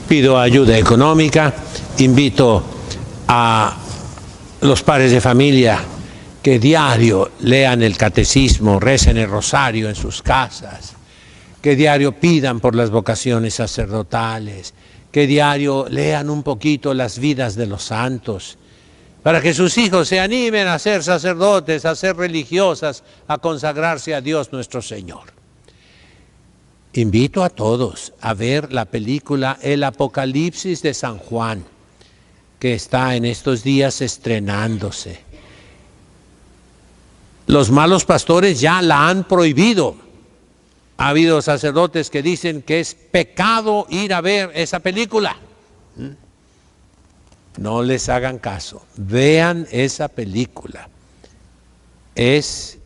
Pido ayuda económica, invito a los padres de familia que diario lean el catecismo, recen el rosario en sus casas, que diario pidan por las vocaciones sacerdotales, que diario lean un poquito las vidas de los santos, para que sus hijos se animen a ser sacerdotes, a ser religiosas, a consagrarse a Dios nuestro Señor. Invito a todos a ver la película El Apocalipsis de San Juan, que está en estos días estrenándose. Los malos pastores ya la han prohibido. Ha habido sacerdotes que dicen que es pecado ir a ver esa película. No les hagan caso, vean esa película. Es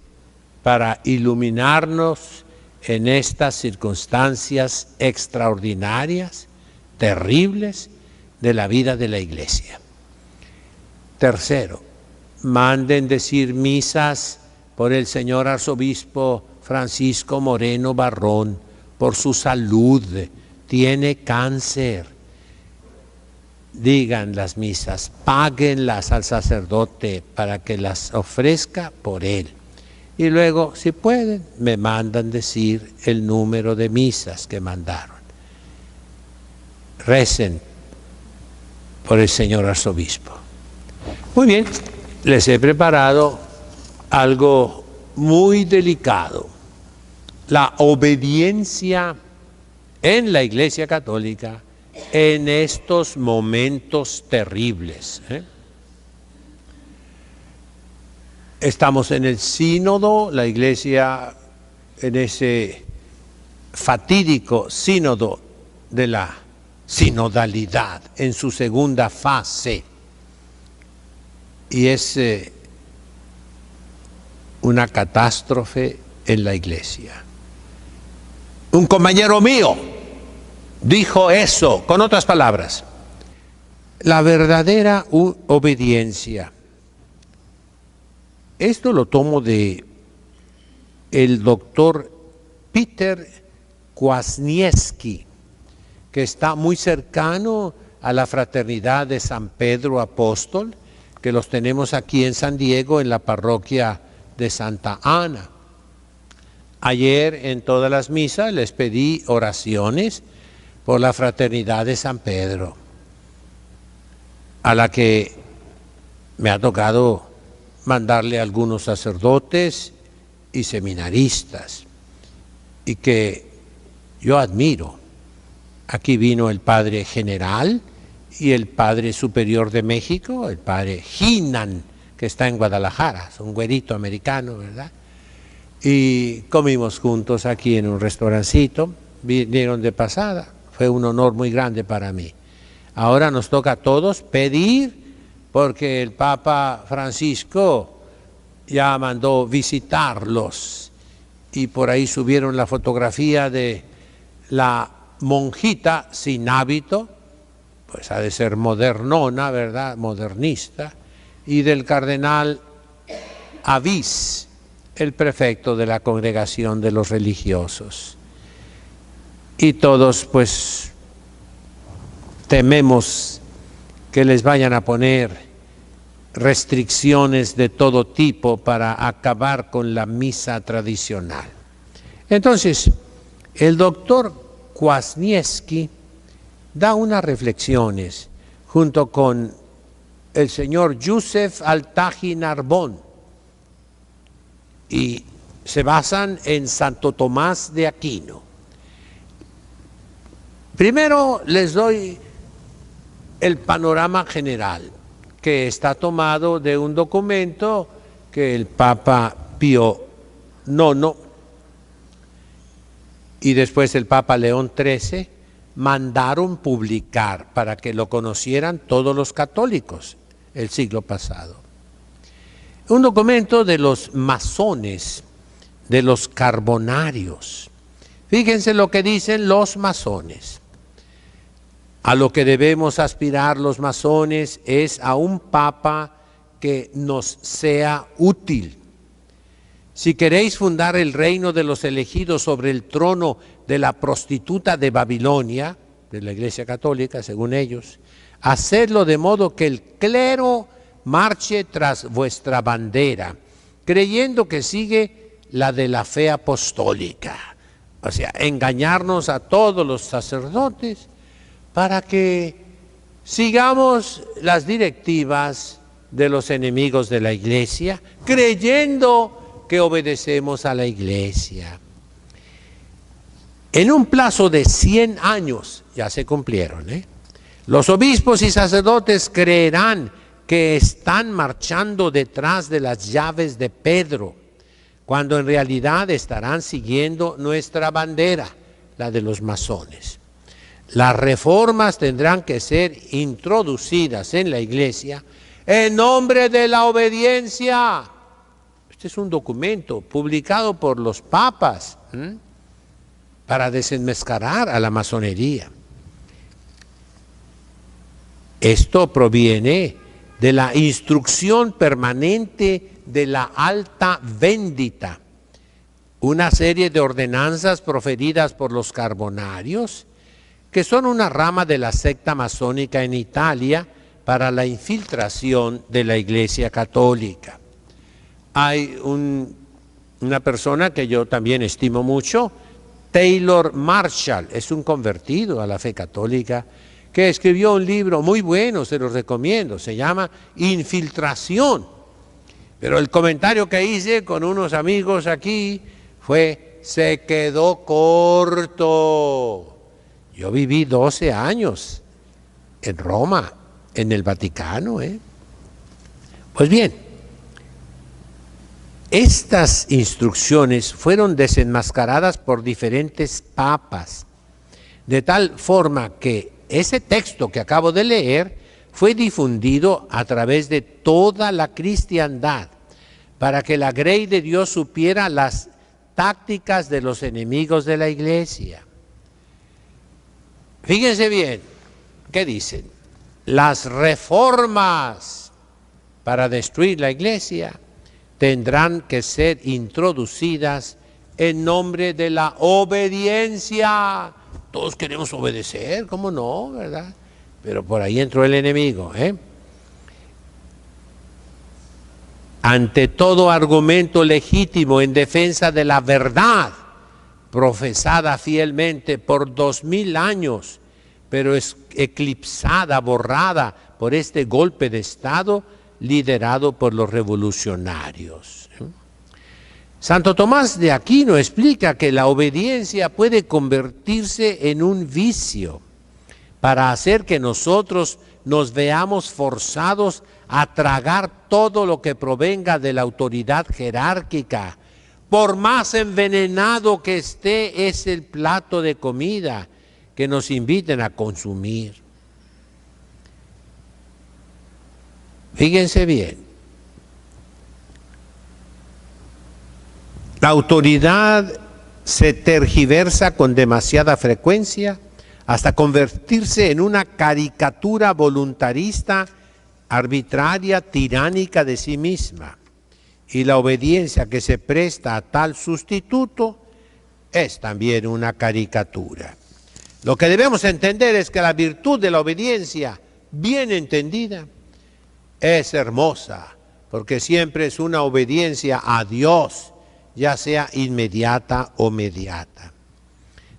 para iluminarnos en estas circunstancias extraordinarias, terribles, de la vida de la Iglesia. Tercero, manden decir misas por el señor arzobispo Francisco Moreno Barrón, por su salud, tiene cáncer. Digan las misas, páguenlas al sacerdote para que las ofrezca por él. Y luego, si pueden, me mandan decir el número de misas que mandaron. Recen por el señor arzobispo. Muy bien, les he preparado algo muy delicado. La obediencia en la Iglesia Católica en estos momentos terribles. Estamos en el sínodo, la Iglesia en ese fatídico sínodo de la sinodalidad, en su segunda fase. Y es una catástrofe en la Iglesia. Un compañero mío dijo eso, con otras palabras, la verdadera obediencia. Esto lo tomo de el doctor Peter Kwasniewski, que está muy cercano a la fraternidad de San Pedro Apóstol, que los tenemos aquí en San Diego, en la parroquia de Santa Ana. Ayer en todas las misas les pedí oraciones por la fraternidad de San Pedro, a la que me ha tocado mandarle a algunos sacerdotes y seminaristas, y que yo admiro. Aquí vino el padre general y el padre superior de México, el padre Hinan, que está en Guadalajara, es un güerito americano, ¿verdad? Y comimos juntos aquí en un restaurancito, vinieron de pasada, fue un honor muy grande para mí. Ahora nos toca a todos pedir, porque el Papa Francisco ya mandó visitarlos, y por ahí subieron la fotografía de la monjita sin hábito, pues ha de ser modernona, ¿verdad? Modernista, y del cardenal Avís, el prefecto de la congregación de los religiosos. Y todos pues tememos que les vayan a poner restricciones de todo tipo para acabar con la misa tradicional. Entonces, el doctor Kwasniewski da unas reflexiones junto con el señor Yusef Altaji Narbón, y se basan en Santo Tomás de Aquino. Primero les doy el panorama general, que está tomado de un documento que el Papa Pío IX y después el Papa León XIII mandaron publicar para que lo conocieran todos los católicos el siglo pasado. Un documento de los masones, de los carbonarios. Fíjense lo que dicen los masones. A lo que debemos aspirar los masones es a un papa que nos sea útil. Si queréis fundar el reino de los elegidos sobre el trono de la prostituta de Babilonia, de la Iglesia Católica, según ellos, hacedlo de modo que el clero marche tras vuestra bandera, creyendo que sigue la de la fe apostólica. O sea, engañarnos a todos los sacerdotes para que sigamos las directivas de los enemigos de la Iglesia, creyendo que obedecemos a la Iglesia. En un plazo de 100 años, ya se cumplieron, los obispos y sacerdotes creerán que están marchando detrás de las llaves de Pedro, cuando en realidad estarán siguiendo nuestra bandera, la de los masones. Las reformas tendrán que ser introducidas en la Iglesia en nombre de la obediencia. Este es un documento publicado por los papas para desenmascarar a la masonería. Esto proviene de la instrucción permanente de la Alta Vendita, una serie de ordenanzas proferidas por los carbonarios, que son una rama de la secta masónica en Italia para la infiltración de la Iglesia Católica. Hay una persona que yo también estimo mucho, Taylor Marshall, es un convertido a la fe católica, que escribió un libro muy bueno, se lo recomiendo, se llama Infiltración. Pero el comentario que hice con unos amigos aquí fue, se quedó corto. Yo viví 12 años en Roma, en el Vaticano. Pues bien, estas instrucciones fueron desenmascaradas por diferentes papas, de tal forma que ese texto que acabo de leer fue difundido a través de toda la cristiandad para que la grey de Dios supiera las tácticas de los enemigos de la Iglesia. Fíjense bien, ¿qué dicen? Las reformas para destruir la Iglesia tendrán que ser introducidas en nombre de la obediencia. Todos queremos obedecer, ¿cómo no, verdad? Pero por ahí entró el enemigo, Ante todo argumento legítimo en defensa de la verdad, profesada fielmente por 2000 años, pero es eclipsada, borrada por este golpe de Estado liderado por los revolucionarios. Santo Tomás de Aquino explica que la obediencia puede convertirse en un vicio para hacer que nosotros nos veamos forzados a tragar todo lo que provenga de la autoridad jerárquica, por más envenenado que esté es el plato de comida que nos inviten a consumir. Fíjense bien, la autoridad se tergiversa con demasiada frecuencia hasta convertirse en una caricatura voluntarista, arbitraria, tiránica de sí misma. Y la obediencia que se presta a tal sustituto es también una caricatura. Lo que debemos entender es que la virtud de la obediencia, bien entendida, es hermosa, porque siempre es una obediencia a Dios, ya sea inmediata o mediata.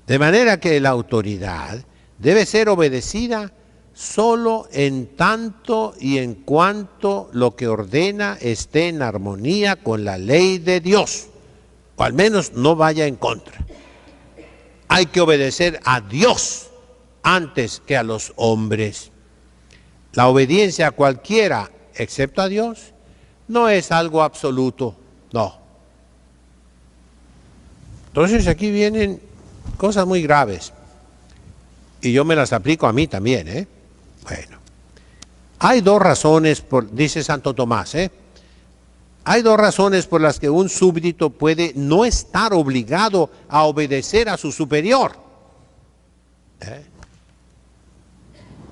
De manera que la autoridad debe ser obedecida solo en tanto y en cuanto lo que ordena esté en armonía con la ley de Dios, o al menos no vaya en contra. Hay que obedecer a Dios antes que a los hombres. La obediencia a cualquiera, excepto a Dios, no es algo absoluto, no. Entonces aquí vienen cosas muy graves, y yo me las aplico a mí también, Bueno, hay dos razones, dice Santo Tomás, hay dos razones por las que un súbdito puede no estar obligado a obedecer a su superior.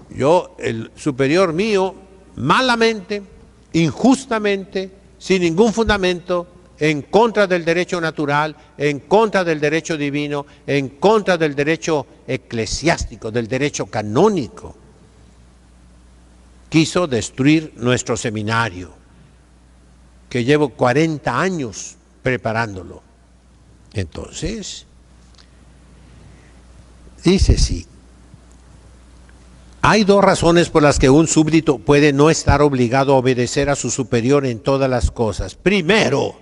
Yo, el superior mío, malamente, injustamente, sin ningún fundamento, en contra del derecho natural, en contra del derecho divino, en contra del derecho eclesiástico, del derecho canónico. Quiso destruir nuestro seminario, que llevo 40 años preparándolo. Entonces, dice sí. Hay dos razones por las que un súbdito puede no estar obligado a obedecer a su superior en todas las cosas. Primero,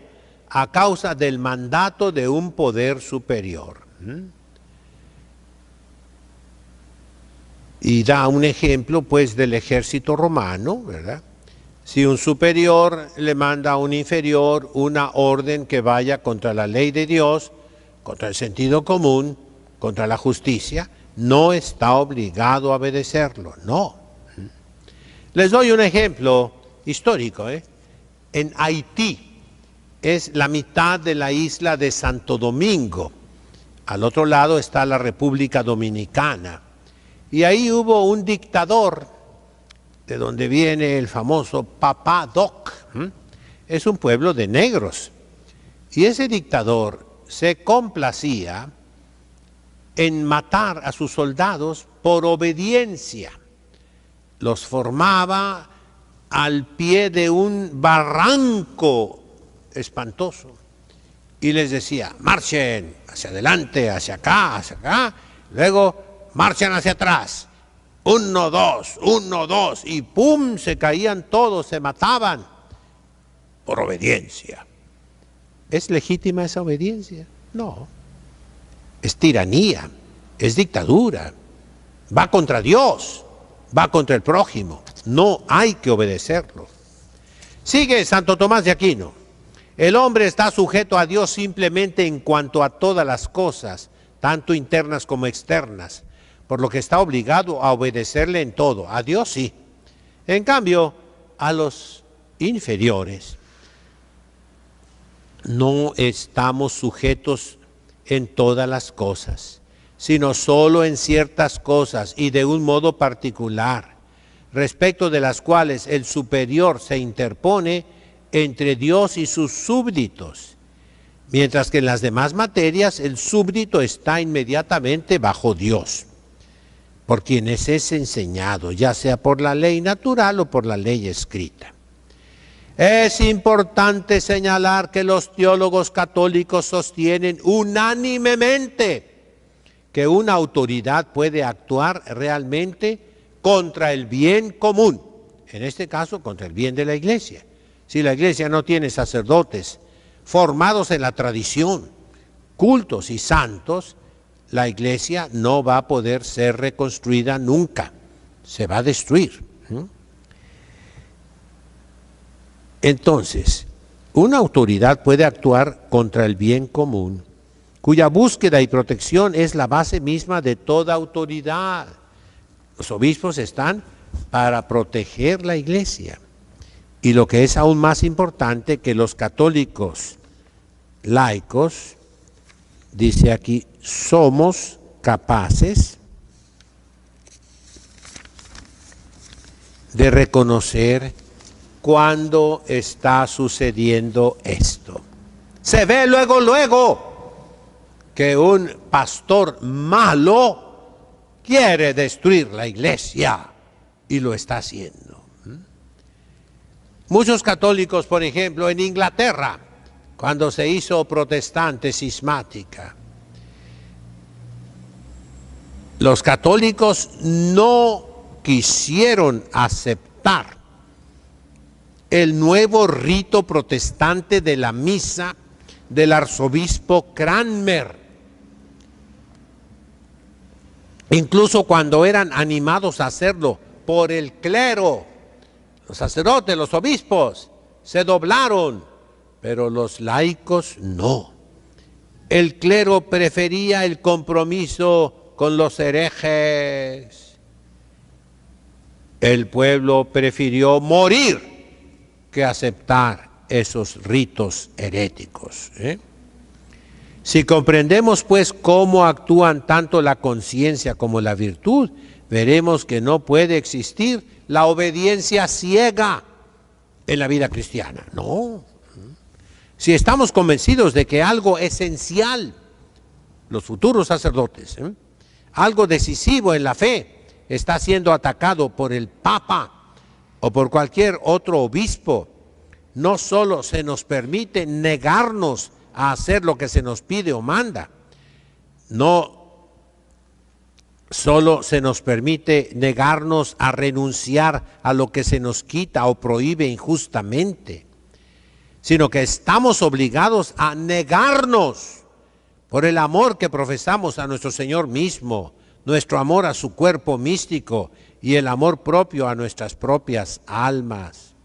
a causa del mandato de un poder superior. Y da un ejemplo, pues, del ejército romano, ¿verdad? Si un superior le manda a un inferior una orden que vaya contra la ley de Dios, contra el sentido común, contra la justicia, no está obligado a obedecerlo, no. Les doy un ejemplo histórico. En Haití, es la mitad de la isla de Santo Domingo. Al otro lado está la República Dominicana. Y ahí hubo un dictador, de donde viene el famoso Papá Doc. Es un pueblo de negros. Y ese dictador se complacía en matar a sus soldados por obediencia. Los formaba al pie de un barranco espantoso y les decía: marchen hacia adelante, hacia acá, luego marchen hacia atrás, 1, 2, 1, 2, y ¡pum!, se caían todos, se mataban por obediencia. ¿Es legítima esa obediencia? No. Es tiranía, es dictadura, va contra Dios, va contra el prójimo, no hay que obedecerlo. Sigue Santo Tomás de Aquino: el hombre está sujeto a Dios simplemente en cuanto a todas las cosas, tanto internas como externas, por lo que está obligado a obedecerle en todo. A Dios sí. En cambio, a los inferiores no estamos sujetos en todas las cosas, sino solo en ciertas cosas y de un modo particular, respecto de las cuales el superior se interpone entre Dios y sus súbditos, mientras que en las demás materias el súbdito está inmediatamente bajo Dios, por quienes es enseñado, ya sea por la ley natural o por la ley escrita. Es importante señalar que los teólogos católicos sostienen unánimemente que una autoridad puede actuar realmente contra el bien común, en este caso contra el bien de la Iglesia. Si la Iglesia no tiene sacerdotes formados en la tradición, cultos y santos, la Iglesia no va a poder ser reconstruida nunca, se va a destruir. Entonces, una autoridad puede actuar contra el bien común, cuya búsqueda y protección es la base misma de toda autoridad. Los obispos están para proteger la Iglesia. Y lo que es aún más importante, que los católicos laicos, dice aquí, somos capaces de reconocer cuando está sucediendo esto. Se ve luego que un pastor malo quiere destruir la Iglesia y lo está haciendo. Muchos católicos, por ejemplo, en Inglaterra, cuando se hizo protestante cismática, los católicos no quisieron aceptar el nuevo rito protestante de la misa del arzobispo Cranmer. Incluso cuando eran animados a hacerlo por el clero, los sacerdotes, los obispos, se doblaron, pero los laicos no. El clero prefería el compromiso con los herejes. El pueblo prefirió morir que aceptar esos ritos heréticos. Si comprendemos pues cómo actúan tanto la conciencia como la virtud, veremos que no puede existir la obediencia ciega en la vida cristiana. No. Si estamos convencidos de que algo esencial, los futuros sacerdotes, algo decisivo en la fe está siendo atacado por el Papa o por cualquier otro obispo, no solo se nos permite negarnos a hacer lo que se nos pide o manda, no solo se nos permite negarnos a renunciar a lo que se nos quita o prohíbe injustamente, sino que estamos obligados a negarnos por el amor que profesamos a nuestro Señor mismo, nuestro amor a su cuerpo místico y el amor propio a nuestras propias almas.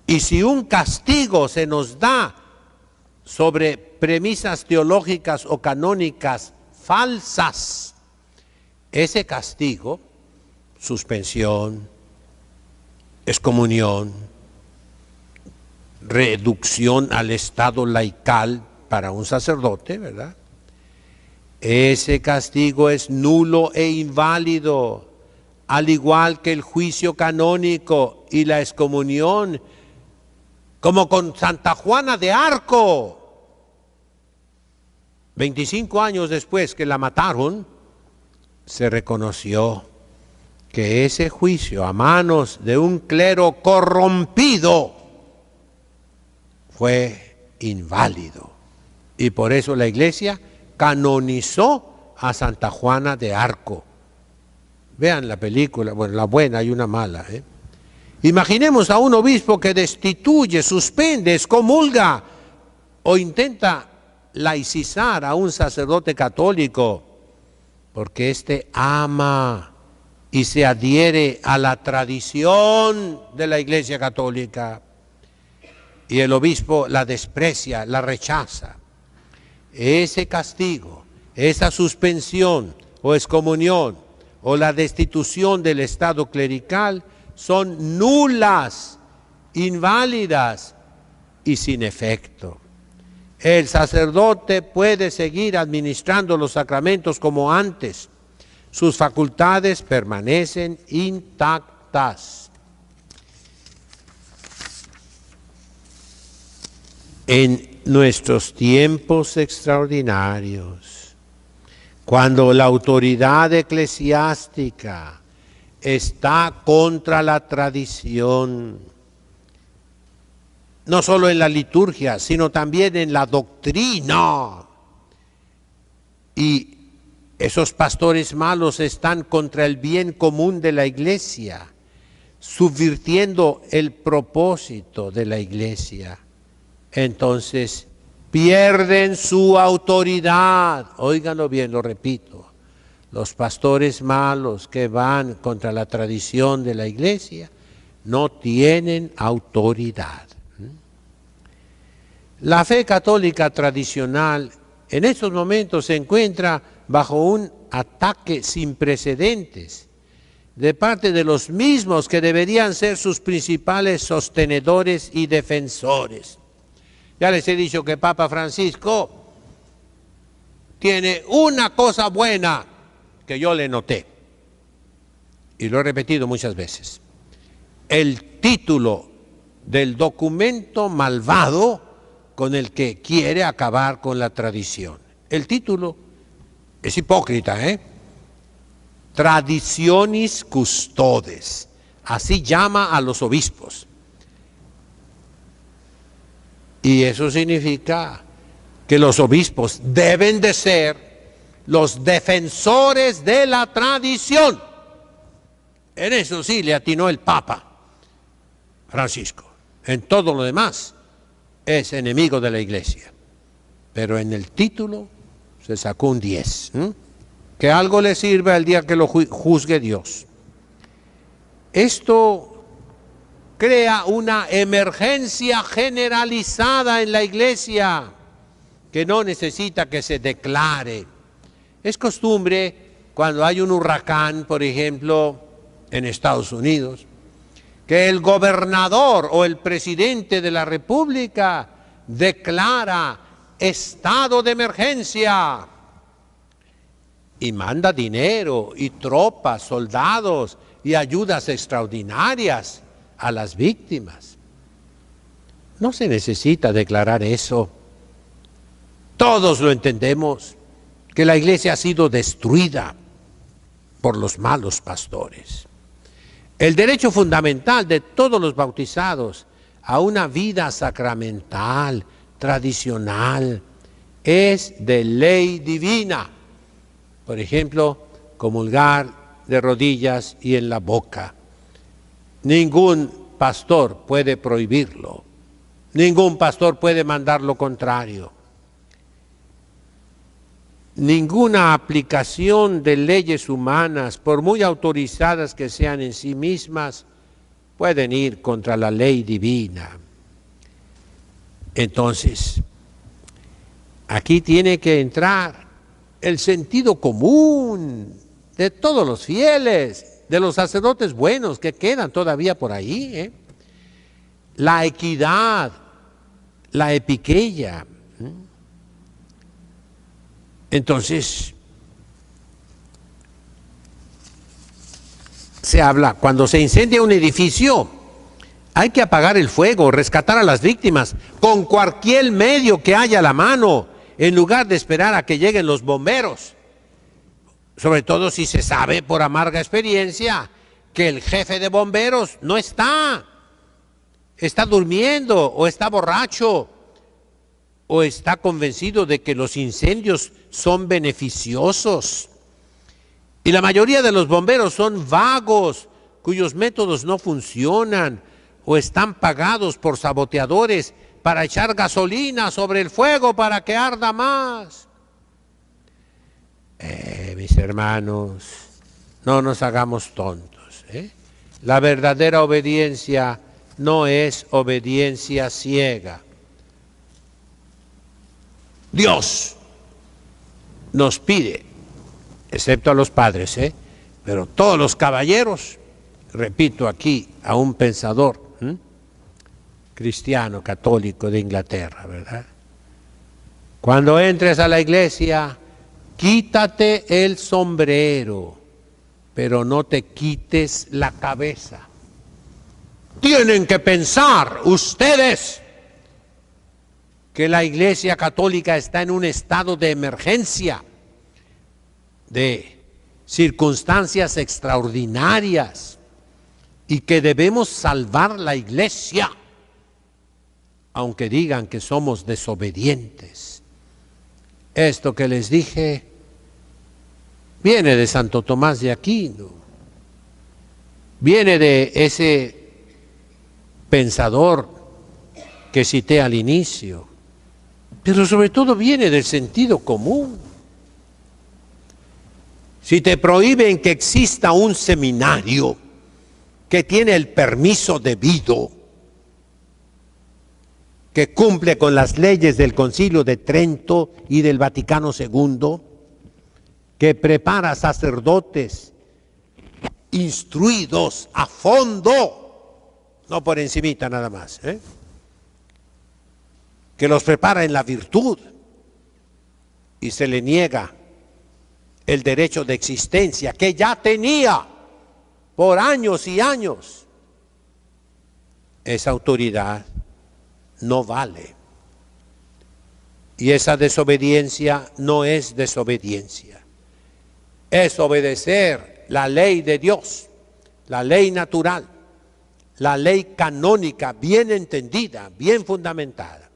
Y si un castigo se nos da sobre premisas teológicas o canónicas falsas, ese castigo, suspensión, excomunión, reducción al estado laical para un sacerdote, ¿verdad? Ese castigo es nulo e inválido, al igual que el juicio canónico y la excomunión, como con Santa Juana de Arco. 25 años después que la mataron, se reconoció que ese juicio a manos de un clero corrompido fue inválido. Y por eso la Iglesia canonizó a Santa Juana de Arco. Vean la película, bueno, la buena y una mala. Imaginemos a un obispo que destituye, suspende, excomulga o intenta laicizar a un sacerdote católico porque éste ama y se adhiere a la tradición de la Iglesia Católica y el obispo la desprecia, la rechaza. Ese castigo, esa suspensión o excomunión o la destitución del estado clerical son nulas, inválidas y sin efecto. El sacerdote puede seguir administrando los sacramentos como antes. Sus facultades permanecen intactas. En nuestros tiempos extraordinarios, cuando la autoridad eclesiástica está contra la tradición, no solo en la liturgia, sino también en la doctrina, y esos pastores malos están contra el bien común de la Iglesia, subvirtiendo el propósito de la Iglesia, entonces pierden su autoridad. Óiganlo bien, lo repito. Los pastores malos que van contra la tradición de la Iglesia no tienen autoridad. La fe católica tradicional en estos momentos se encuentra bajo un ataque sin precedentes de parte de los mismos que deberían ser sus principales sostenedores y defensores. Ya les he dicho que Papa Francisco tiene una cosa buena que yo le noté, y lo he repetido muchas veces: el título del documento malvado con el que quiere acabar con la tradición. El título es hipócrita, ¿eh? Traditionis Custodes, así llama a los obispos. Y eso significa que los obispos deben de ser los defensores de la tradición. En eso sí le atinó el Papa Francisco. En todo lo demás es enemigo de la Iglesia. Pero en el título se sacó un 10. Que algo le sirva el día que lo juzgue Dios. Esto crea una emergencia generalizada en la Iglesia que no necesita que se declare. Es costumbre cuando hay un huracán, por ejemplo, en Estados Unidos, que el gobernador o el presidente de la República declara estado de emergencia y manda dinero y tropas, soldados y ayudas extraordinarias a las víctimas. No se necesita declarar eso. Todos lo entendemos. que la iglesia ha sido destruida por los malos pastores. El derecho fundamental de todos los bautizados a una vida sacramental, tradicional, es de ley divina. Por ejemplo, comulgar de rodillas y en la boca. Ningún pastor puede prohibirlo. Ningún pastor puede mandar lo contrario. Ninguna aplicación de leyes humanas, por muy autorizadas que sean en sí mismas, pueden ir contra la ley divina. Entonces, aquí tiene que entrar el sentido común de todos los fieles, de los sacerdotes buenos que quedan todavía por ahí, la equidad, la epiqueia. Entonces, se habla, cuando se incendia un edificio, hay que apagar el fuego, rescatar a las víctimas con cualquier medio que haya a la mano, en lugar de esperar a que lleguen los bomberos. Sobre todo si se sabe por amarga experiencia que el jefe de bomberos no está durmiendo o está borracho o está convencido de que los incendios son beneficiosos. Y la mayoría de los bomberos son vagos, cuyos métodos no funcionan o están pagados por saboteadores para echar gasolina sobre el fuego para que arda más. Mis hermanos, no nos hagamos tontos. La verdadera obediencia no es obediencia ciega. Dios nos pide, excepto a los padres, pero todos los caballeros, repito aquí a un pensador cristiano, católico de Inglaterra, ¿verdad? Cuando entres a la iglesia, quítate el sombrero, pero no te quites la cabeza. Tienen que pensar ustedes que la Iglesia Católica está en un estado de emergencia, de circunstancias extraordinarias, y que debemos salvar la Iglesia, aunque digan que somos desobedientes. Esto que les dije viene de Santo Tomás de Aquino, viene de ese pensador que cité al inicio, pero sobre todo viene del sentido común. Si te prohíben que exista un seminario que tiene el permiso debido, que cumple con las leyes del Concilio de Trento y del Vaticano II, que prepara sacerdotes instruidos a fondo, no por encimita nada más, que los prepara en la virtud, y se le niega el derecho de existencia que ya tenía por años y años, esa autoridad no vale. Y esa desobediencia no es desobediencia, es obedecer la ley de Dios, la ley natural, la ley canónica, bien entendida, bien fundamentada.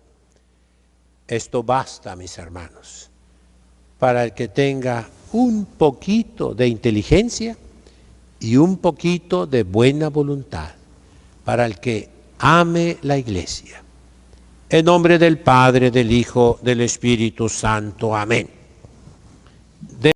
Esto basta, mis hermanos, para el que tenga un poquito de inteligencia y un poquito de buena voluntad, para el que ame la Iglesia. En nombre del Padre, del Hijo, del Espíritu Santo. Amén.